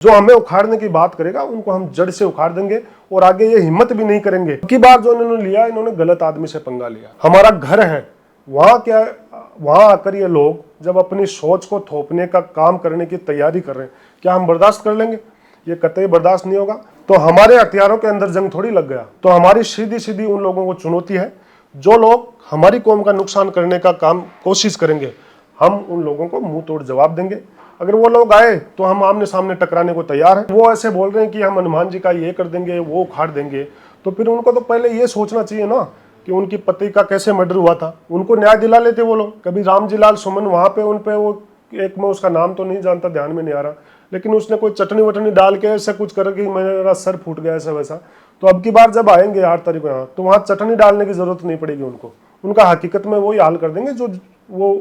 जो हमें उखाड़ने की बात करेगा उनको हम जड़ से उखाड़ देंगे और आगे ये हिम्मत भी नहीं करेंगे। की बार जो इन्होंने लिया, इन्होंने गलत आदमी से पंगा लिया। हमारा घर है, वहां आकर ये लोग जब अपनी सोच को थोपने का काम करने की तैयारी कर रहे हैं, क्या हम बर्दाश्त कर लेंगे? ये कतई बर्दाश्त नहीं होगा। तो हमारे हथियारों के अंदर जंग थोड़ी लग गया। तो हमारी सीधी सीधी उन लोगों को चुनौती है जो लोग हमारी कौम का नुकसान करने का काम कोशिश करेंगे, हम उन लोगों को मुंह तोड़ जवाब देंगे। अगर वो लोग आए तो हम आमने सामने टकराने को तैयार हैं। वो ऐसे बोल रहे हैं कि हम हनुमान जी का ये कर देंगे, वो उखाड़ देंगे, तो फिर उनको तो पहले ये सोचना चाहिए ना कि उनकी पति का कैसे मर्डर हुआ था, उनको न्याय दिला लेते वो लोग। कभी रामजी लाल सुमन वहां पे उन पे वो एक, मैं उसका नाम तो नहीं जानता, ध्यान में नहीं आ रहा, लेकिन उसने कोई चटनी वटनी डाल के ऐसे कुछ कर कि मेरा सर फूट गया ऐसा वैसा। तो अब की बार जब आएंगे 8 तारीख को यहाँ, तो वहाँ चटनी डालने की जरूरत नहीं पड़ेगी उनको। उनका हकीकत में वही हाल कर देंगे जो वो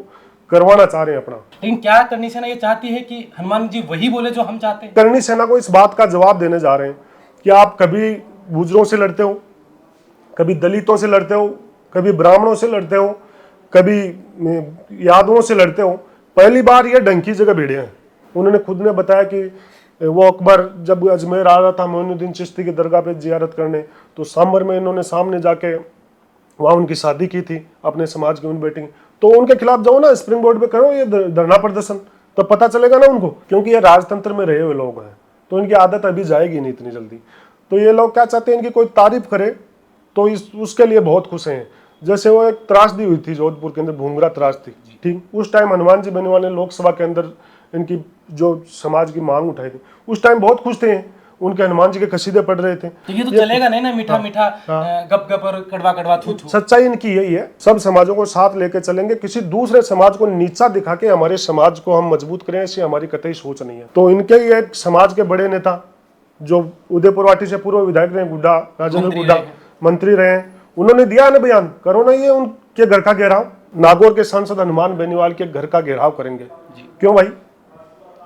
करवाना चाह रहे हैं अपना। लेकिन क्या करनी सेना ये चाहती है कि हनुमान जी वही बोले जो हम चाहते हैं? करनी सेना को इस बात का जवाब देने जा रहे हैं कि आप कभी गुजरों से लड़ते हो, कभी दलितों से लड़ते हो, कभी ब्राह्मणों से लड़ते हो, कभी यादवों से लड़ते हो, पहली बार ये डंकी जगह भिड़े हैं। उन्होंने खुद ने बताया कि वो अकबर जब अजमेर आ रहा था मोइनुद्दीन चिश्ती की दरगाह पे जियारत करने, तो सांबर में इन्होंने सामने जाके वहाँ उनकी शादी की थी अपने समाज की उन बेटी। तो उनके खिलाफ जाओ ना, स्प्रिंग बोर्ड पे करो ये धरना प्रदर्शन, तो पता चलेगा ना उनको, क्योंकि ये राजतंत्र में रहे हुए लोग हैं, तो इनकी आदत अभी जाएगी नहीं इतनी जल्दी। तो ये लोग क्या चाहते हैं, इनकी कोई तारीफ करे तो उसके लिए बहुत खुश हैं। जैसे वो एक त्रासदी हुई थी जोधपुर के अंदर, भूंगरा त्रासदी, ठीक, उस टाइम हनुमान जी बेनीवाल ने लोकसभा के अंदर इनकी जो समाज की मांग उठाई थी, उस टाइम बहुत खुश थे, उनके हनुमान जी के कसीदे पढ़ रहे थे। तो ये तो चलेगा नहीं ना, मीठा मीठा गप गप और कड़वा कड़वा थू थू। सच्चाई इनकी यही है, सब समाजों को साथ लेके चलेंगे, किसी दूसरे समाज को नीचा दिखा के हमारे समाज को हम मजबूत करें, ऐसी हमारी कतई सोच नहीं है। तो इनके ही एक समाज के बड़े नेता जो उदयपुर वाटी से पूर्व विधायक रहे, गुड्डा, राजेंद्र गुड्डा, मंत्री रहे, उन्होंने दिया ना बयान, करो ना ये उनके घर का घेराव। नागौर के सांसद हनुमान बेनीवाल के घर का घेराव करेंगे। क्यों भाई?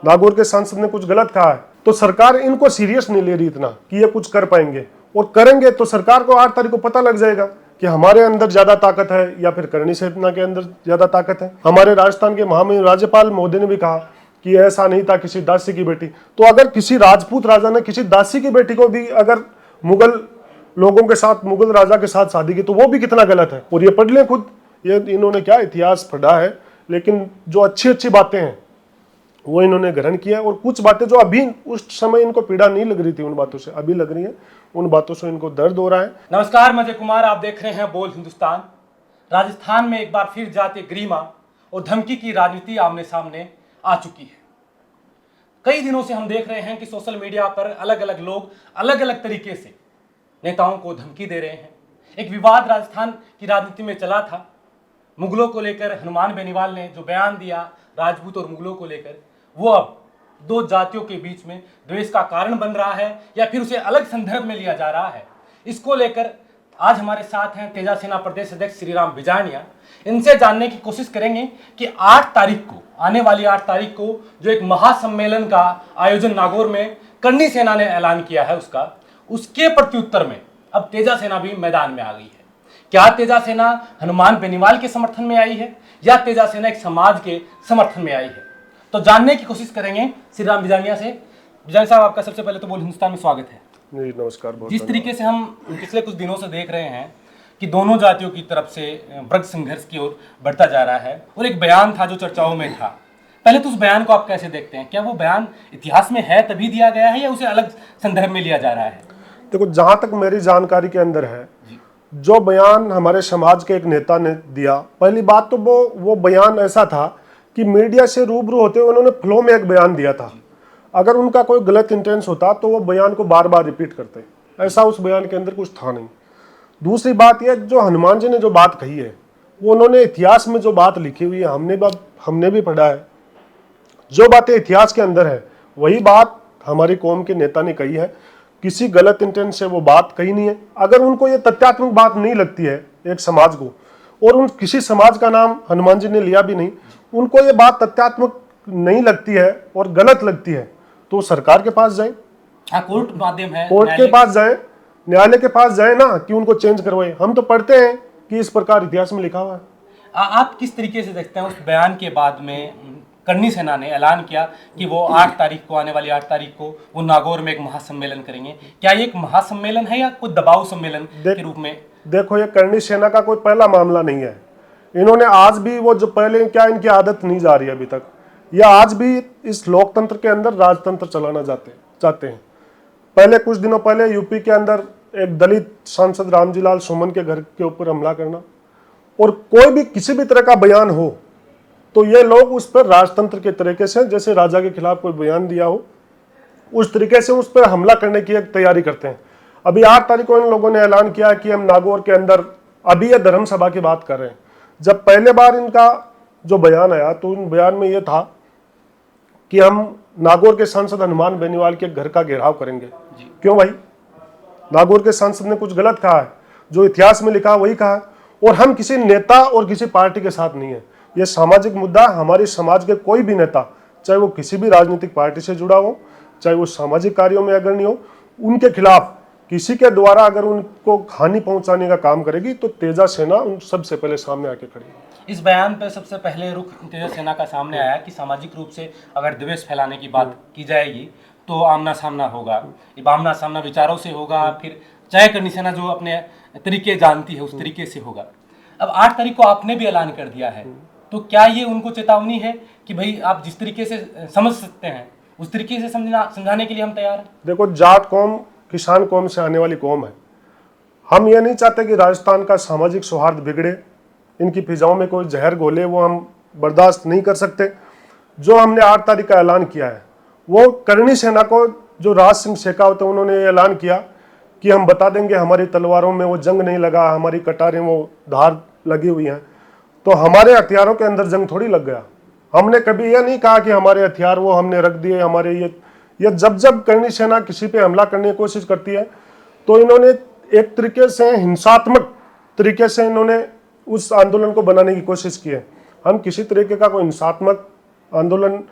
नागौर के सांसद ने कुछ गलत कहा है तो सरकार इनको सीरियस नहीं ले रही इतना कि ये कुछ कर पाएंगे, और करेंगे तो सरकार को 8 तारीख को पता लग जाएगा कि हमारे अंदर ज्यादा ताकत है या फिर करनी सेना के अंदर ज्यादा ताकत है। हमारे राजस्थान के महामहिम राज्यपाल महोदय ने भी कहा कि ऐसा नहीं था किसी दासी की बेटी। तो अगर किसी राजपूत राजा ने किसी दासी की बेटी को भी अगर मुगल लोगों के साथ, मुगल राजा के साथ शादी की, तो वो भी कितना गलत है। और ये पढ़ लें खुद, ये इन्होंने क्या इतिहास पढ़ा है, लेकिन जो अच्छी अच्छी बातें हैं वो इन्होंने ग्रहण किया, और कुछ बातें जो अभी उस समय इनको पीड़ा नहीं लग रही थी उन बातों से अभी लग रही है, उन बातों से इनको दर्द हो रहा है। नमस्कार, मैं अजय कुमार, आप देख रहे हैं बोल हिंदुस्तान। राजस्थान में एक बार फिर जातीय गरिमा और धमकी की राजनीति आमने सामने आ चुकी है। कई दिनों से हम देख रहे हैं कि सोशल मीडिया पर अलग अलग लोग अलग अलग तरीके से नेताओं को धमकी दे रहे हैं। एक विवाद राजस्थान की राजनीति में चला था, मुगलों को लेकर हनुमान बेनीवाल ने जो बयान दिया राजपूत और मुगलों को लेकर, वो अब दो जातियों के बीच में द्वेष का कारण बन रहा है या फिर उसे अलग संदर्भ में लिया जा रहा है। इसको लेकर आज हमारे साथ हैं तेजा सेना प्रदेश अध्यक्ष श्री राम बिजानिया। इनसे जानने की कोशिश करेंगे कि 8 तारीख को, आने वाली 8 तारीख को जो एक महासम्मेलन का आयोजन नागौर में करनी सेना ने ऐलान किया है, उसके प्रत्युत्तर में अब तेजा सेना भी मैदान में आ गई है। क्या तेजा सेना हनुमान बेनीवाल के समर्थन में आई है या तेजा सेना एक समाज के समर्थन में आई है? तो जानने की कोशिश करेंगे श्री राम बिजानिया से। बिजानिया साहब, आपका सबसे पहले तो बोल हिंदुस्तान में स्वागत है। जी नमस्कार। जिस तरीके से हम पिछले कुछ दिनों से देख रहे हैं कि दोनों जातियों की तरफ से वर्ग संघर्ष की ओर बढ़ता जा रहा है, और एक बयान था जो चर्चाओं में था, पहले तो उस बयान को आप कैसे देखते हैं? क्या वो बयान इतिहास में है तभी दिया गया है या उसे अलग संदर्भ में लिया जा रहा है? देखो, जहां तक मेरी जानकारी के अंदर है, जो बयान हमारे समाज के एक नेता ने दिया, पहली बात तो वो बयान ऐसा था कि मीडिया से रूबरू होते हुए उन्होंने फ्लो में एक बयान दिया था। अगर उनका कोई गलत इंटेंस होता तो वो बयान को बार बार रिपीट करते, ऐसा उस बयान के अंदर कुछ था नहीं। दूसरी बात यह, जो हनुमान जी ने जो बात कही है, वो उन्होंने इतिहास में जो बात लिखी हुई है, हमने भी पढ़ा है, जो बातें इतिहास के अंदर है वही बात हमारी कौम के नेता ने कही है। किसी गलत इंटेंस से वो बात कही नहीं है। अगर उनको ये तथ्यात्मक बात नहीं लगती है एक समाज को, और उन किसी समाज का नाम हनुमान जी ने लिया भी नहीं, उनको ये बात तथ्यात्मक नहीं लगती है और गलत लगती है, तो सरकार के पास जाए, कोर्ट माध्यम है, कोर्ट के पास जाए, न्यायालय के पास जाए ना, कि उनको चेंज करवाए। हम तो पढ़ते हैं कि इस प्रकार इतिहास में लिखा हुआ है। आप किस तरीके से देखते हैं उस बयान के बाद में करनी सेना ने ऐलान किया कि वो 8 तारीख को, आने वाली 8 तारीख को वो नागौर में एक महासम्मेलन करेंगे। क्या ये एक महासम्मेलन है या कोई दबाव सम्मेलन के रूप में? देखो, ये करनी सेना का कोई पहला मामला नहीं है। इन्होंने आज भी वो जो पहले क्या इनकी आदत नहीं जा रही अभी तक, या आज भी इस लोकतंत्र के अंदर राजतंत्र चलाना चाहते हैं। पहले कुछ दिनों पहले यूपी के अंदर एक दलित सांसद रामजी लाल सुमन के घर के ऊपर हमला करना, और कोई भी किसी भी तरह का बयान हो तो ये लोग उस पर राजतंत्र के तरीके से, जैसे राजा के खिलाफ कोई बयान दिया हो उस तरीके से उस पर हमला करने की एक तैयारी करते हैं। अभी 8 तारीख को इन लोगों ने ऐलान किया कि हम नागौर के अंदर, अभी ये धर्म सभा की बात कर रहे हैं। जब पहले बार इनका जो बयान आया तो उन बयान में ये था कि हम नागौर के सांसद हनुमान बेनीवाल के घर का घेराव करेंगे। क्यों भाई? नागौर के सांसद ने कुछ गलत कहा है? जो इतिहास में लिखा वही कहा है। और हम किसी नेता और किसी पार्टी के साथ नहीं है। ये सामाजिक मुद्दा, हमारे समाज के कोई भी नेता, चाहे वो किसी भी राजनीतिक पार्टी से जुड़ा हो, चाहे वो सामाजिक कार्यों में अग्रणी हो, उनके खिलाफ किसी के द्वारा अगर उनको हानि पहुंचाने का काम करेगी तो तेजा सेना उन सबसे पहले सामने आके खड़ी। इस बयान पर सबसे पहले रुख तेजा सेना का सामने आया कि सामाजिक रूप से अगर द्वेष फैलाने की बात की जाएगी तो आमना सामना होगा। ये आमना सामना विचारों से होगा, फिर चाहे करनी सेना जो अपने तरीके जानती है उस तरीके से होगा। अब 8 तारीख को आपने भी ऐलान कर दिया है, तो क्या ये उनको चेतावनी है कि भाई आप जिस तरीके से समझ सकते हैं उस तरीके से समझाने के लिए हम तैयार हैं? देखो, जाट कौम किसान कौम से आने वाली कौम है। हम ये नहीं चाहते कि राजस्थान का सामाजिक सौहार्द बिगड़े, इनकी फिजाओं में कोई जहर घोले, वो हम बर्दाश्त नहीं कर सकते। जो हमने 8 तारीख का ऐलान किया है वो करनी सेना को, जो राज सिंह शेखावत है, उन्होंने ऐलान किया कि हम बता देंगे हमारी तलवारों में वो जंग नहीं लगा, हमारी कटारें वो धार लगी हुई हैं। तो हमारे हथियारों के अंदर जंग थोड़ी लग गया। हमने कभी यह नहीं कहा कि हमारे हथियार वो हमने रख दिए हमारे। ये जब करनी सेना किसी पे हमला करने की कोशिश करती है तो इन्होंने एक तरीके से हिंसात्मक तरीके से इन्होंने उस आंदोलन को बनाने की कोशिश की है। हम किसी तरीके का कोई हिंसात्मक आंदोलन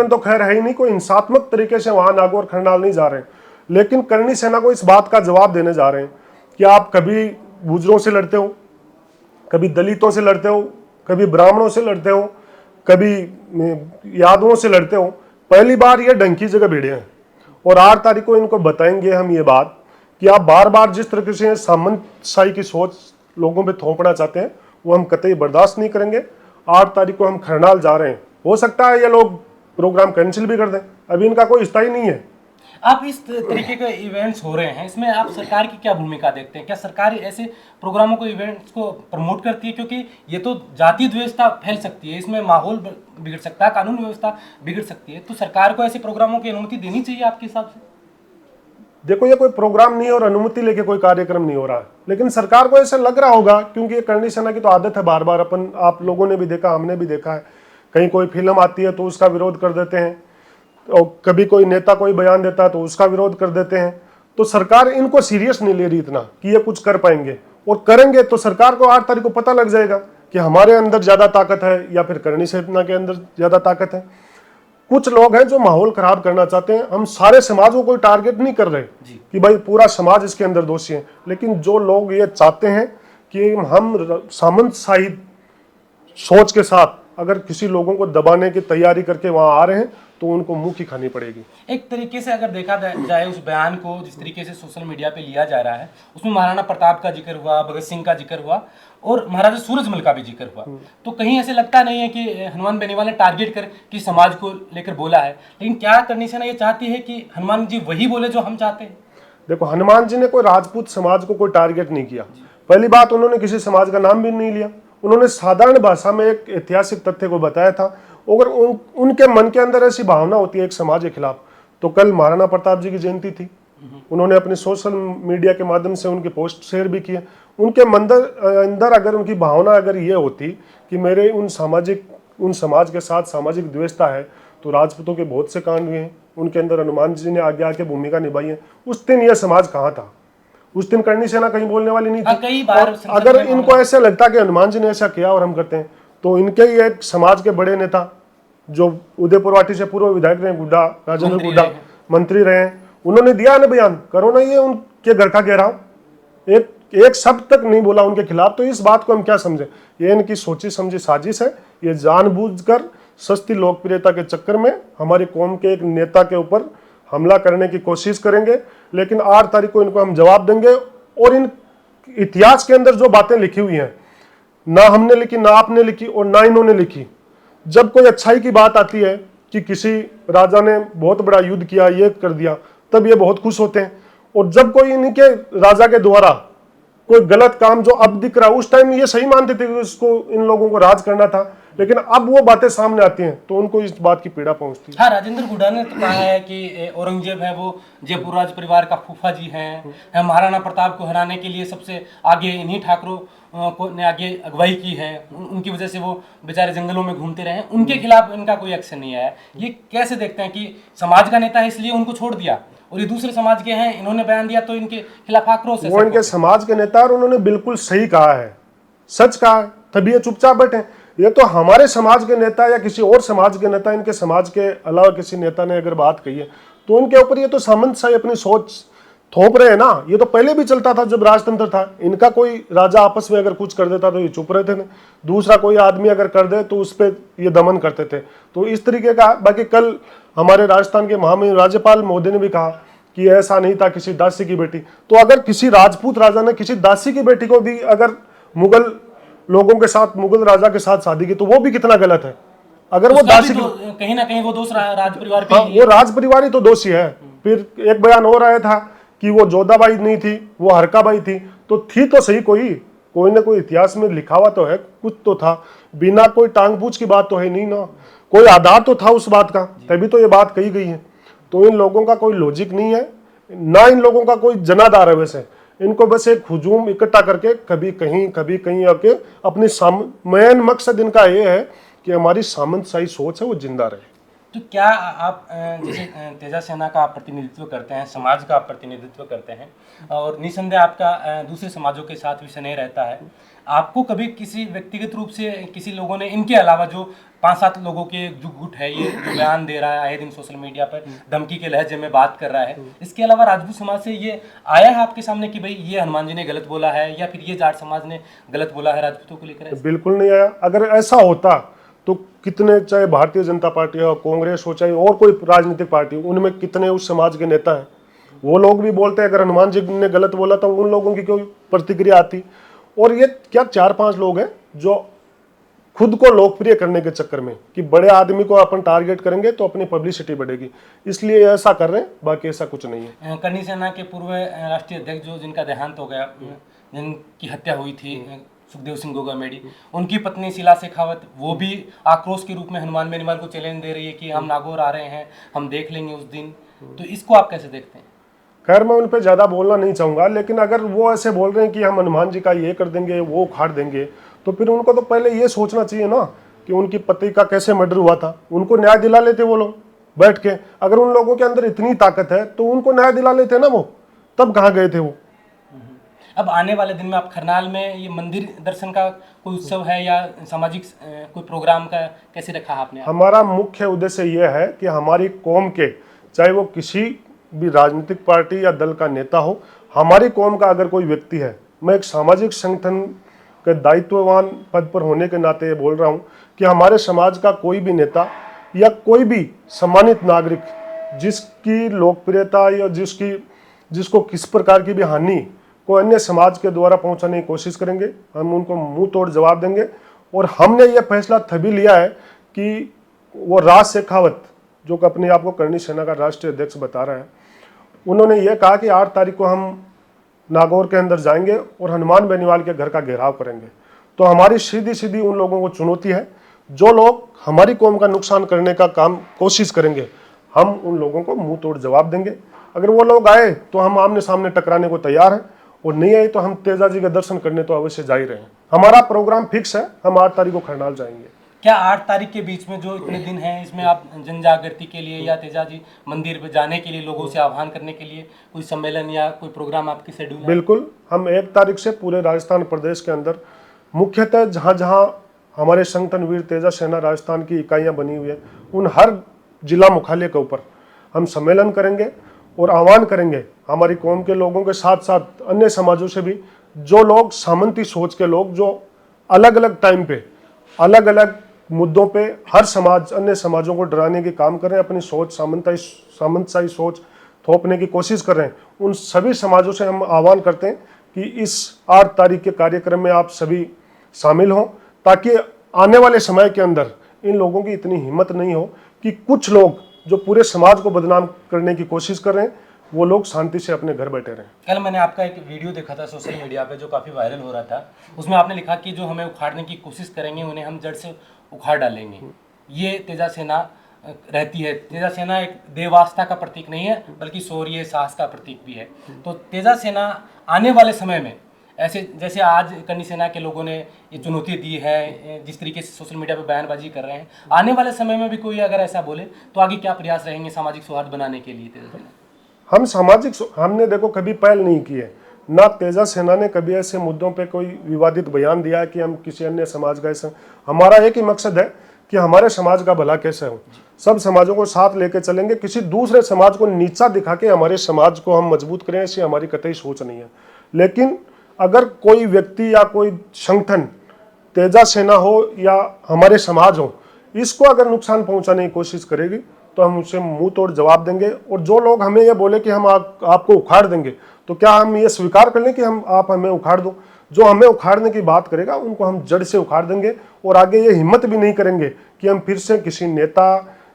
तो खैर है ही नहीं, कोई हिंसात्मक तरीके से वहां नागौर खरनाल नहीं जा रहे हैं। लेकिन करनी सेना को इस बात का जवाब देने जा रहे हैं कि आप कभी गुजरों से लड़ते हो, कभी दलितों से लड़ते हो, कभी ब्राह्मणों से लड़ते हो, कभी यादवों से लड़ते हो। पहली बार ये डंकी जगह भिड़े हैं और 8 तारीख को इनको बताएंगे हम ये बात कि आप बार बार जिस तरीके से सामंतशाही की सोच लोगों पे थोपना चाहते हैं वो हम कतई बर्दाश्त नहीं करेंगे। 8 तारीख को हम खरनाल जा रहे हैं। हो सकता है ये लोग प्रोग्राम कैंसिल भी कर दें, अभी इनका कोई स्थायी नहीं है। आप इस तरीके के इवेंट्स हो रहे हैं, इसमें आप सरकार की क्या भूमिका देखते हैं? क्या सरकार ऐसे प्रोग्रामों को, इवेंट्स को प्रमोट करती है? क्योंकि ये तो जातीय द्वेषता फैल सकती है, इसमें माहौल बिगड़ सकता है, कानून व्यवस्था बिगड़ सकती है। तो सरकार को ऐसे प्रोग्रामों की अनुमति देनी चाहिए आपके हिसाब से? देखो, ये कोई प्रोग्राम नहीं और अनुमति लेके कोई कार्यक्रम नहीं हो रहा है, लेकिन सरकार को ऐसा लग रहा होगा क्योंकि ये करनी सेना की तो आदत है बार बार, आप लोगों ने भी देखा, हमने भी देखा है, कहीं कोई फिल्म आती है तो उसका विरोध कर देते हैं, और कभी कोई नेता कोई बयान देता है तो उसका विरोध कर देते हैं। तो सरकार इनको सीरियस नहीं ले रही इतना कि ये कुछ कर पाएंगे, और करेंगे तो सरकार को 8 तारीख को पता लग जाएगा कि हमारे अंदर ज्यादा ताकत है या फिर करनी सेना के अंदर ज्यादा ताकत है। कुछ लोग हैं जो माहौल खराब करना चाहते हैं। हम सारे समाज को कोई टारगेट नहीं कर रहे कि भाई पूरा समाज इसके अंदर दोषी है, लेकिन जो लोग ये चाहते हैं कि हम सामंतशाही सोच के साथ अगर किसी लोगों को दबाने की तैयारी करके वहां आ रहे हैं तो उनको मुंह की खानी पड़ेगी। एक तरीके से अगर देखा जाए उस बयान को जिस तरीके से सोशल मीडिया पे लिया जा रहा है, उसमें महाराणा प्रताप का जिक्र हुआ, भगत सिंह का जिक्र हुआ और महाराजा सूरजमल का भी जिक्र हुआ। तो कहीं ऐसे लगता नहीं है कि हनुमान बेनीवाल ने टारगेट कर कि समाज को लेकर बोला है, लेकिन क्या करनी सेना ये चाहती है कि हनुमान जी वही बोले जो हम चाहते हैं? देखो, हनुमान जी ने कोई राजपूत समाज को कोई टारगेट नहीं किया। पहली बात, उन्होंने किसी समाज का नाम भी नहीं लिया। उन्होंने साधारण भाषा में एक ऐतिहासिक तथ्य को बताया था। अगर उनके मन के अंदर ऐसी भावना होती है एक समाज के खिलाफ, तो कल महाराणा प्रताप जी की जयंती थी, उन्होंने अपने सोशल मीडिया के माध्यम से उनके पोस्ट शेयर भी किए। उनके अंदर अगर उनकी भावना अगर ये होती कि मेरे उन समाज के साथ सामाजिक द्वेषता है, तो राजपूतों के बहुत से कांड हुए हैं, उनके अंदर हनुमान जी ने आगे आके भूमिका निभाई है। उस दिन यह समाज कहाँ था? उस दिन करनी सेना कहीं बोलने वाली नहीं थी। कई बार अगर इनको ऐसा लगता कि हनुमान जी ने ऐसा किया और हम करते हैं, तो इनके ही एक समाज के बड़े नेता जो उदयपुर वाटी से पूर्व विधायक रहे, गुड्डा, राजेंद्र गुड्डा मंत्री रहे हैं, उन्होंने दिया ना बयान, करो ना ये उनके घर का घेराव। एक शब्द तक नहीं बोला उनके खिलाफ। तो इस बात को हम क्या समझे? ये इनकी सोची समझी साजिश है। ये जानबूझकर सस्ती लोकप्रियता के चक्कर में हमारी कौम के एक नेता के ऊपर हमला करने की कोशिश करेंगे। लेकिन 8 तारीख को इनको हम जवाब देंगे। और इन इतिहास के अंदर जो बातें लिखी हुई हैं, ना हमने लिखी, ना आपने लिखी और ना इन्होंने लिखी, जब कोई अच्छाई की बात आती है कि किसी राजा ने बहुत बड़ा युद्ध किया, ये कर दिया, तब ये बहुत खुश होते हैं। और जब कोई इनके राजा के द्वारा कोई गलत काम जो अब दिख रहा है, उस टाइम ये सही मानते थे कि उसको इन लोगों को राज करना था, लेकिन अब वो बातें सामने आती हैं तो उनको इस बात की पीड़ा पहुंचती है। हाँ, राजेंद्र गुडा ने तो कहा है कि औरंगजेब है वो जयपुर राज परिवार का फूफा जी हैं, महाराणा प्रताप को हराने के लिए सबसे आगे इन्हीं ठाकरों को ने आगे अगुवाई की है, उनकी वजह से वो बेचारे जंगलों में घूमते रहे, उनके खिलाफ इनका कोई एक्शन नहीं आया। ये कैसे देखते हैं कि समाज का नेता है इसलिए उनको छोड़ दिया, और ये दूसरे समाज के हैं, इन्होंने बयान दिया तो इनके खिलाफ आक्रोश है? वो इनके समाज के नेता और उन्होंने बिल्कुल सही कहा है, सच कहा है, तभी ये चुपचाप बैठे। ये तो हमारे समाज के नेता या किसी और समाज के नेता, इनके समाज के अलावा किसी नेता ने अगर बात कही है तो उनके ऊपर ये तो सामंतशाही अपनी सोच थोप रहे हैं ना। ये तो पहले भी चलता था जब राजतंत्र था। इनका कोई राजा आपस में अगर कुछ कर देता तो ये चुप रहते थे, दूसरा कोई आदमी अगर कर दे तो उस पर ये दमन करते थे। तो इस तरीके का। बाकी कल हमारे राजस्थान के महामहिम राज्यपाल महोदय ने भी कहा कि ऐसा नहीं था किसी दासी की बेटी। तो अगर किसी राजपूत राजा ने किसी दासी की बेटी को भी अगर मुगल लोगों के साथ, मुगल राजा के साथ शादी की, तो वो भी कितना गलत है। अगर वो दासी कहीं ना कहीं वो दूसरा राज परिवार हाँ, वो राज परिवार ही तो दोषी है। फिर एक बयान हो रहा था कि वो जोधाबाई नहीं थी, वो हरकाबाई थी। तो थी तो सही, कोई ना कोई इतिहास में लिखा हुआ तो है, कुछ तो था, बिना कोई टांग पूछ की बात तो है नहीं ना, कोई आधार तो था उस बात का, तभी तो ये बात कही गई है। तो इन लोगों का कोई लॉजिक नहीं है, ना इन लोगों का कोई जनाधार है। वैसे इनको बस एक हुजूम इकट्ठा करके कभी कहीं आके अपनी मेन मकसद इनका ये है कि हमारी सामंतशाही सोच है वो जिंदा रहे। तो क्या आप जैसे तेजा सेना का आप प्रतिनिधित्व करते हैं, समाज का आप प्रतिनिधित्व करते हैं, और निसंदेह आपका दूसरे समाजों के साथ भी स्नेह रहता है, आपको कभी किसी व्यक्तिगत रूप से किसी लोगों ने, इनके अलावा जो 5-7 लोगों के जो गुट है ये जो बयान दे रहा है आए दिन सोशल मीडिया पर, धमकी के लहजे में बात कर रहा है, इसके अलावा राजपूत समाज से ये आया है आपके सामने कि भाई ये हनुमान जी ने गलत बोला है, या फिर ये जाट समाज ने गलत बोला है राजपूतों को लेकर? बिल्कुल नहीं आया। अगर ऐसा होता तो कितने, चाहे भारतीय जनता पार्टी हो, कांग्रेस हो, चाहे और कोई राजनीतिक पार्टी हो, उनमें कितने उस समाज के नेता हैं, वो लोग भी बोलते हैं अगर हनुमान जी ने गलत बोला तो उन लोगों की कोई प्रतिक्रिया आती। और ये क्या 4-5 लोग हैं जो खुद को लोकप्रिय करने के चक्कर में कि बड़े आदमी को अपन टारगेट करेंगे तो अपनी पब्लिसिटी बढ़ेगी, इसलिए ऐसा कर रहे हैं, बाकी ऐसा कुछ नहीं है। करनी सेना के पूर्व राष्ट्रीय अध्यक्ष जो जिनका देहांत हो गया, जिनकी हत्या हुई थी, सुखदेव सिंह गोगामेडी, उनकी पत्नी शीला शेखावत, वो भी आक्रोश के रूप में हनुमान बेनीवाल को चैलेंज दे रही है कि हम नागौर आ रहे हैं, हम देख लेंगे उस दिन। तो इसको आप कैसे देखते हैं? खैर मैं उन पर ज़्यादा बोलना नहीं चाहूँगा, लेकिन अगर वो ऐसे बोल रहे हैं कि हम हनुमान जी का ये कर देंगे, वो उखाड़ देंगे, तो फिर उनको तो पहले ये सोचना चाहिए ना कि उनकी पति का कैसे मर्डर हुआ था। उनको न्याय दिला लेते वो लोग बैठ के। अगर उन लोगों के अंदर इतनी ताकत है तो उनको न्याय दिला लेते ना, वो तब कहाँ गए थे वो। अब आने वाले दिन में आप खरनाल में ये मंदिर दर्शन का कोई उत्सव है या सामाजिक कोई प्रोग्राम का कैसे रखा है आपने? हमारा मुख्य उद्देश्य यह है कि हमारी कौम के, चाहे वो किसी भी राजनीतिक पार्टी या दल का नेता हो, हमारी कौम का अगर कोई व्यक्ति है, मैं एक सामाजिक संगठन के दायित्ववान पद पर होने के नाते ये बोल रहा हूँ कि हमारे समाज का कोई भी नेता या कोई भी सम्मानित नागरिक जिसकी लोकप्रियता या जिसको किस प्रकार की भी हानि को अन्य समाज के द्वारा पहुंचाने की कोशिश करेंगे, हम उनको मुंह तोड़ जवाब देंगे। और हमने ये फैसला तभी लिया है कि वो राज शेखावत, जो अपने आप को करनी सेना का राष्ट्रीय अध्यक्ष बता रहा है, उन्होंने ये कहा कि 8 तारीख को हम नागौर के अंदर जाएंगे और हनुमान बेनीवाल के घर का घेराव करेंगे। तो हमारी सीधी उन लोगों को चुनौती है, जो लोग हमारी कौम का नुकसान करने का काम कोशिश करेंगे, हम उन लोगों को मुंह तोड़ जवाब देंगे। अगर वो लोग आए तो हम आमने सामने टकराने को तैयार हैं, और नहीं आए तो हम तेजा जी के दर्शन करने तो अवश्य जा ही रहे हैं। हमारा प्रोग्राम फिक्स है, हम 8 तारीख को खरनाल जाएंगे। क्या 8 तारीख के बीच में जो इतने दिन हैं, इसमें आप जन जागृति के लिए या तेजा जी मंदिर पे जाने के लिए लोगों से आह्वान करने के लिए कोई सम्मेलन या कोई प्रोग्राम आपकी शेड्यूल है? बिल्कुल, हम 1 तारीख से पूरे राजस्थान प्रदेश के अंदर मुख्यतः जहाँ जहाँ हमारे संगठन वीर तेजा सेना राजस्थान की इकाइयाँ बनी हुई है, उन हर जिला मुख्यालय के ऊपर हम सम्मेलन करेंगे और आह्वान करेंगे हमारी कौम के लोगों के साथ साथ अन्य समाजों से भी, जो लोग सामंती सोच के लोग, जो अलग अलग टाइम पे अलग अलग मुद्दों पे हर समाज अन्य समाजों को डराने के काम कर रहे हैं, अपनी सोच सामंतशाही सोच थोपने की कोशिश कर रहे हैं। उन सभी समाजों से हम आह्वान करते हैं कि इस 8 तारीख के कार्यक्रम में आप सभी शामिल हों, ताकि आने वाले समय के अंदर इन लोगों की इतनी हिम्मत नहीं हो कि कुछ लोग जो पूरे समाज को बदनाम करने की कोशिश कर रहे हैं वो लोग शांति से अपने घर बैठे रहें। कल मैंने आपका एक वीडियो देखा था सोशल मीडिया पे जो काफ़ी वायरल हो रहा था। उसमें आपने लिखा कि जो हमें उखाड़ने की कोशिश करेंगे उन्हें हम जड़ से उखाड़ डालेंगे। ये तेजा सेना रहती है। तेजा सेना एक देवास्था का प्रतीक नहीं है बल्कि शौर्य साहस का प्रतीक भी है। तो तेजा सेना आने वाले समय में ऐसे जैसे आज करनी सेना के लोगों ने ये चुनौती दी है, जिस तरीके से सोशल मीडिया पे बयानबाजी कर रहे हैं, आने वाले समय में भी कोई अगर ऐसा बोले तो आगे क्या प्रयास रहेंगे सामाजिक सौहार्द बनाने के लिए तेजा सेना? हमने देखो कभी पहल नहीं की है, ना तेजा सेना ने कभी ऐसे मुद्दों पे कोई विवादित बयान दिया है कि हम किसी अन्य समाज का ऐसा। हमारा एक ही मकसद है कि हमारे समाज का भला कैसे हो, सब समाजों को साथ लेके चलेंगे। किसी दूसरे समाज को नीचा दिखा के हमारे समाज को हम मजबूत करें, ऐसी हमारी कतई सोच नहीं है। लेकिन अगर कोई व्यक्ति या कोई संगठन, तेजा सेना हो या हमारे समाज हो, इसको अगर नुकसान पहुंचाने की कोशिश करेगी तो हम उसे मुंह तोड़ जवाब देंगे। और जो लोग हमें ये बोले कि हम आपको उखाड़ देंगे, तो क्या हम ये स्वीकार कर लें कि आप हमें उखाड़ दो? जो हमें उखाड़ने की बात करेगा उनको हम जड़ से उखाड़ देंगे। और आगे ये हिम्मत भी नहीं करेंगे कि हम फिर से किसी नेता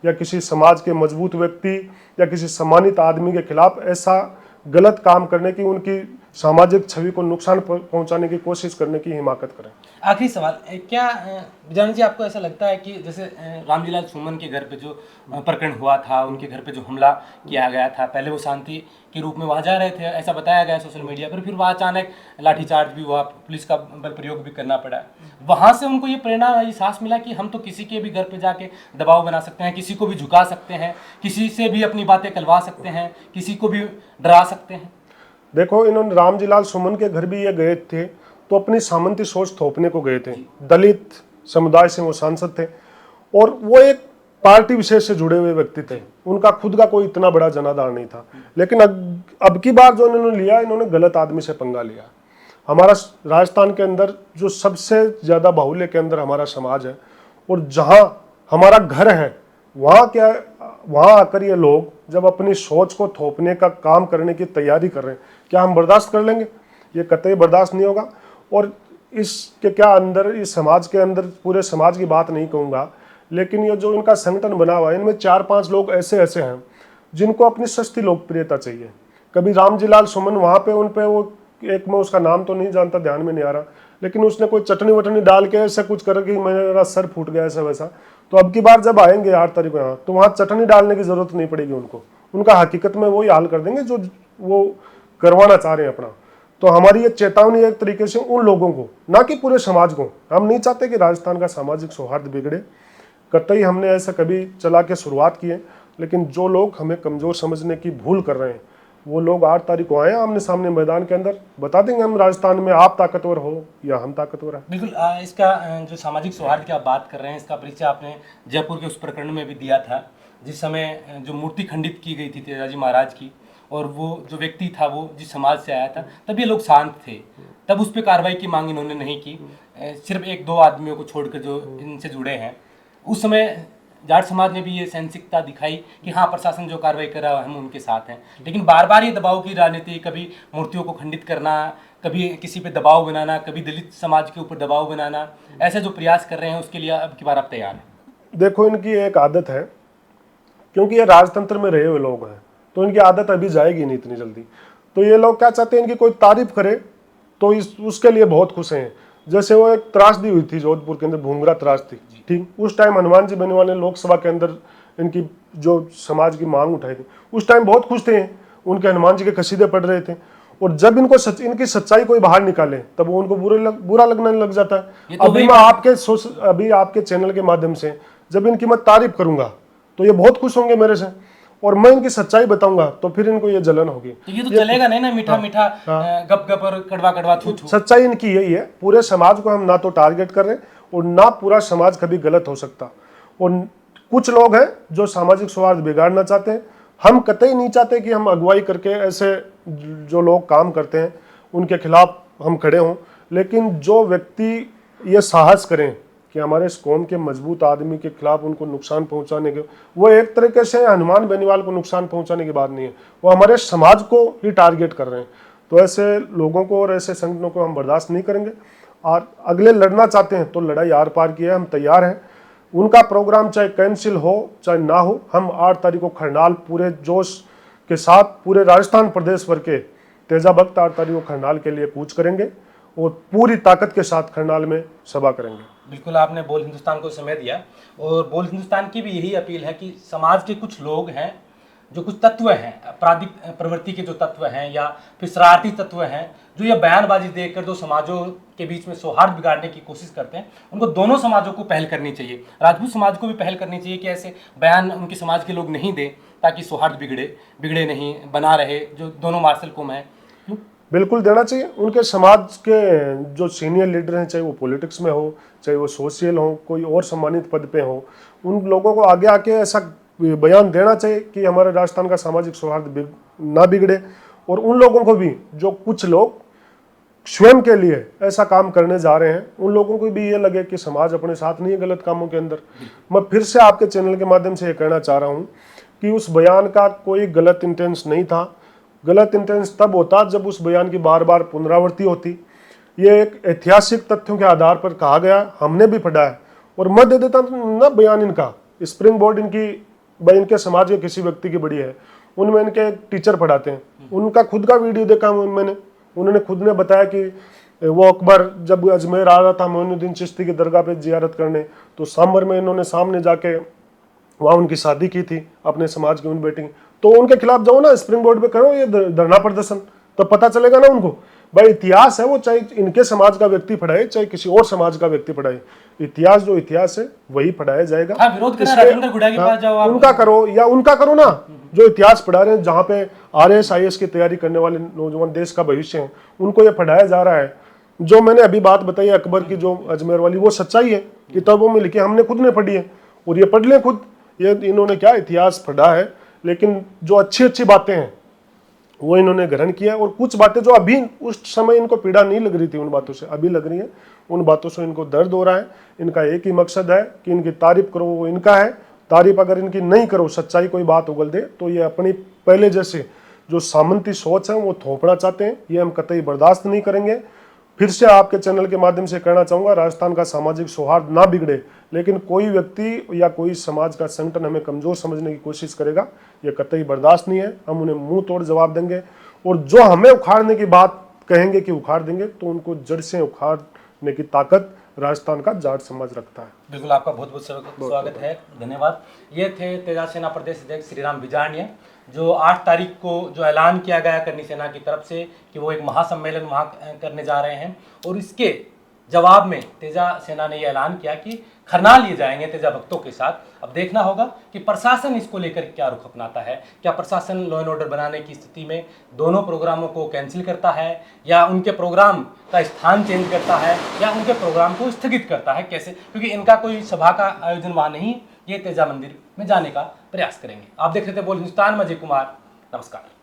या किसी समाज के मजबूत व्यक्ति या किसी सम्मानित आदमी के खिलाफ ऐसा गलत काम करने की, उनकी सामाजिक छवि को नुकसान पहुंचाने की कोशिश करने की हिमाकत करें। आखिरी सवाल, क्या बिजान जी आपको ऐसा लगता है कि जैसे रामजीलाल सुमन के घर पे जो प्रकरण हुआ था, उनके घर पे जो हमला किया गया था, पहले वो शांति के रूप में वहाँ जा रहे थे ऐसा बताया गया सोशल मीडिया पर, फिर वहाँ अचानक लाठीचार्ज भी हुआ, पुलिस का बल प्रयोग भी करना पड़ा। वहाँ से उनको ये प्रेरणा, ये साहस मिला कि हम तो किसी के भी घर पे जाके दबाव बना सकते हैं, किसी को भी झुका सकते हैं, किसी से भी अपनी बातें कहलवा सकते हैं, किसी को भी डरा सकते हैं। देखो, इन्होंने रामजीलाल सुमन के घर भी ये गए थे तो अपनी सामंती सोच थोपने को गए थे। दलित समुदाय से वो सांसद थे और वो एक पार्टी विशेष से जुड़े हुए व्यक्ति थे। उनका खुद का कोई इतना बड़ा जनाधार नहीं था। लेकिन अब की बार जो इन्होंने लिया, इन्होंने गलत आदमी से पंगा लिया। हमारा राजस्थान के अंदर जो सबसे ज्यादा बाहुल्य के अंदर हमारा समाज है और जहाँ हमारा घर है, वहाँ आकर ये लोग जब अपनी सोच को थोपने का काम करने की तैयारी कर रहे हैं, क्या हम बर्दाश्त कर लेंगे? ये कतई बर्दाश्त नहीं होगा। और इसके क्या अंदर, इस समाज के अंदर, पूरे समाज की बात नहीं कहूँगा, लेकिन ये जो इनका संगठन बना हुआ है, इनमें 4-5 लोग ऐसे हैं जिनको अपनी सस्ती लोकप्रियता चाहिए। कभी रामजीलाल सुमन वहाँ पे उन पे वो एक, मैं उसका नाम तो नहीं जानता, ध्यान में नहीं आ रहा, लेकिन उसने कोई चटनी वटनी डाल के ऐसा कुछ कर कि मेरा सर फूट गया ऐसा वैसा। तो अब की बार जब आएंगे 8 तारीख को यहाँ, तो वहाँ चटनी डालने की जरूरत नहीं पड़ेगी उनको। उनका हकीकत में वही हाल कर देंगे जो वो करवाना चाह रहे हैं अपना। तो हमारी ये चेतावनी एक तरीके से उन लोगों को, ना कि पूरे समाज को। हम नहीं चाहते कि राजस्थान का सामाजिक सौहार्द बिगड़े, कतई हमने ऐसा कभी चला के शुरुआत की है। लेकिन जो लोग हमें कमजोर समझने की भूल कर रहे हैं, वो लोग 8 तारीख को आए आमने सामने मैदान के अंदर, बता देंगे हम राजस्थान में आप ताकतवर हो या हम ताकतवर हैं। बिल्कुल। इसका जो सामाजिक सौहार्द की आप बात कर रहे हैं, इसका परिचय आपने जयपुर के उस प्रकरण में भी दिया था, जिस समय जो मूर्ति खंडित की गई थी तेजाजी महाराज की, और वो जो व्यक्ति था वो जिस समाज से आया था, तब ये लोग शांत थे, तब उस पर कार्रवाई की मांग इन्होंने नहीं की। सिर्फ 1-2 आदमियों को छोड़कर जो इनसे जुड़े हैं, उस समय जाट समाज ने भी ये सहनशीलता दिखाई कि हाँ, प्रशासन जो कार्रवाई कर रहा है हम उनके साथ हैं। लेकिन बार बार ये दबाव की राजनीति, कभी मूर्तियों को खंडित करना, कभी किसी पे दबाव बनाना, कभी दलित समाज के ऊपर दबाव बनाना, ऐसे जो प्रयास कर रहे हैं उसके लिए अब की बार आप तैयार हैं? देखो, इनकी एक आदत है, क्योंकि ये राजतंत्र में रहे हुए लोग हैं, तो इनकी आदत अभी जाएगी नहीं इतनी जल्दी। तो ये लोग क्या चाहते हैं, इनकी कोई तारीफ करे तो उसके लिए बहुत खुश हैं। जैसे वो एक त्रासदी हुई थी जोधपुर के अंदर, भूंगरा त्रासदी, ठीक, उस टाइम हनुमान जी बेनीवाल ने लोकसभा के अंदर इनकी जो समाज की मांग उठाई थी, उस टाइम बहुत खुश थे, उनके हनुमान जी के कसीदे पढ़ रहे थे। और जब इनको इनकी सच्चाई कोई बाहर निकाले तब वो उनको बुरा लगने लग जाता है। तो अभी मैं अभी आपके चैनल के माध्यम से जब इनकी मैं तारीफ करूंगा तो ये बहुत खुश होंगे मेरे से, और मैं इनकी सच्चाई बताऊंगा तो फिर इनको ये जलन होगी। तो ये तो चलेगा नहीं ना, मीठा मीठा गप गप और कड़वा कड़वा थू थू। सच्चाई इनकी यही है, पूरे समाज को हम ना तो टारगेट कर रहे हैं और ना पूरा समाज कभी गलत हो सकता। और कुछ लोग हैं जो सामाजिक सौहार्द बिगाड़ना चाहते हैं। हम कतई नहीं चाहते कि हम अगुवाई करके ऐसे जो लोग काम करते हैं उनके खिलाफ हम खड़े हों, लेकिन जो व्यक्ति ये साहस करें कि हमारे इस कौम के मजबूत आदमी के खिलाफ उनको नुकसान पहुंचाने के, वो एक तरीके से हनुमान बेनीवाल को नुकसान पहुंचाने की बात नहीं है, वो हमारे समाज को ही टारगेट कर रहे हैं। तो ऐसे लोगों को और ऐसे संगठनों को हम बर्दाश्त नहीं करेंगे। और अगले लड़ना चाहते हैं तो लड़ाई आर पार की है, हम तैयार हैं। उनका प्रोग्राम चाहे कैंसिल हो चाहे ना हो, हम 8 तारीख को खरनाल पूरे जोश के साथ पूरे राजस्थान प्रदेश भर के तेजा भक्त 8 तारीख को खरनाल के लिए कूच करेंगे और पूरी ताकत के साथ खरनाल में सभा करेंगे। बिल्कुल, आपने बोल हिंदुस्तान को समय दिया, और बोल हिंदुस्तान की भी यही अपील है कि समाज के कुछ लोग हैं, जो कुछ तत्व हैं, आपराधिक प्रवृत्ति के जो तत्व हैं या फिर शरारती तत्व हैं, जो ये बयानबाजी देकर जो समाजों के बीच में सौहार्द बिगाड़ने की कोशिश करते हैं, उनको दोनों समाजों को पहल करनी चाहिए। राजपूत समाज को भी पहल करनी चाहिए कि ऐसे बयान उनके समाज के लोग नहीं दें, ताकि सौहार्द बिगड़े नहीं, बना रहे, जो दोनों मार्शल कौम है। बिल्कुल देना चाहिए। उनके समाज के जो सीनियर लीडर हैं, चाहे वो पॉलिटिक्स में हो, चाहे वो सोशल हो, कोई और सम्मानित पद पे हो, उन लोगों को आगे आके ऐसा बयान देना चाहिए कि हमारे राजस्थान का सामाजिक सौहार्द ना बिगड़े। और उन लोगों को भी, जो कुछ लोग स्वयं के लिए ऐसा काम करने जा रहे हैं, उन लोगों को भी ये लगे कि समाज अपने साथ नहीं है गलत कामों के अंदर। मैं फिर से आपके चैनल के माध्यम से ये कहना चाह रहा हूँ कि उस बयान का कोई गलत इंटेंस नहीं था। गलत इंटेंस तब होता जब उस बयान की बार बार पुनरावृत्ति होती। ये एक ऐतिहासिक तथ्यों के आधार पर कहा गया, हमने भी पढ़ा है। और मैं दे देता ना बयान इनका, स्प्रिंग बोर्ड इनके समाज के किसी व्यक्ति की बड़ी है, उनमें इनके टीचर पढ़ाते हैं, उनका खुद का वीडियो देखा मैंने। उन्होंने खुद ने बताया कि वो अकबर जब अजमेर आ रहा था मोइनुद्दीन चिश्ती की दरगाह पे जियारत करने, तो सांबर में इन्होंने सामने जाके वहाँ उनकी शादी की थी अपने समाज की उन बेटी। तो उनके खिलाफ जाओ ना, स्प्रिंग बोर्ड पे करो ये धरना प्रदर्शन, तो पता चलेगा ना उनको। भाई इतिहास है, वो चाहे इनके समाज का व्यक्ति पढ़ाए चाहे किसी और समाज का व्यक्ति पढ़ाए, इतिहास जो इतिहास है वही पढ़ाया जाएगा। हाँ, विरोध करना राजेंद्र गुड़ा के पास जाओ आप। उनका करो या उनका करो ना, जो इतिहास पढ़ा रहे हैं, जहाँ पे RAS IAS की तैयारी करने वाले नौजवान देश का भविष्य है, उनको ये पढ़ाया जा रहा है। जो मैंने अभी बात बताई अकबर की, जो अजमेर वाली, वो सच्चाई है, किताबों में लिखी, हमने खुद ने पढ़ी है। और ये पढ़ लें खुद, ये इन्होंने क्या इतिहास पढ़ा है, लेकिन जो अच्छी अच्छी बातें हैं वो इन्होंने ग्रहण किया। और कुछ बातें जो अभी उस समय इनको पीड़ा नहीं लग रही थी, उन बातों से अभी लग रही है, उन बातों से इनको दर्द हो रहा है। इनका एक ही मकसद है कि इनकी तारीफ करो, वो इनका है। तारीफ अगर इनकी नहीं करो, सच्चाई कोई बात उगल दे, तो ये अपनी पहले जैसे जो सामंती सोच है वो थोपना चाहते हैं। ये हम कतई बर्दाश्त नहीं करेंगे। फिर से आपके चैनल के माध्यम से कहना चाहूँगा, राजस्थान का सामाजिक सौहार्द ना बिगड़े, लेकिन कोई व्यक्ति या कोई समाज का संगठन हमें कमज़ोर समझने की कोशिश करेगा, ये कतई बर्दाश्त नहीं है। हम उन्हें मुंह तोड़ जवाब देंगे, और जो हमें उखाड़ने की बात कहेंगे कि उखाड़ देंगे, तो उनको जड़ से उखाड़ने की ताकत राजस्थान का जाट समाज रखता है। बिल्कुल, आपका बहुत बहुत स्वागत है, धन्यवाद। ये थे तेजा सेना प्रदेश अध्यक्ष श्रीराम बिजारनिया, जो 8 तारीख को जो ऐलान किया गया करनी सेना की तरफ से कि वो एक महासम्मेलन वहाँ करने जा रहे हैं, और इसके जवाब में तेजा सेना ने ये ऐलान किया कि खरनाल ये जाएंगे तेजा भक्तों के साथ। अब देखना होगा कि प्रशासन इसको लेकर क्या रुख अपनाता है। क्या प्रशासन लॉ एंड ऑर्डर बनाने की स्थिति में दोनों प्रोग्रामों को कैंसिल करता है, या उनके प्रोग्राम का स्थान चेंज करता है, या उनके प्रोग्राम को स्थगित करता है, कैसे? क्योंकि इनका कोई सभा का आयोजन वहाँ नहीं, ये तेजा मंदिर में जाने का प्रयास करेंगे। आप देख रहे थे बोल हिंदुस्तान में, अजय कुमार, नमस्कार।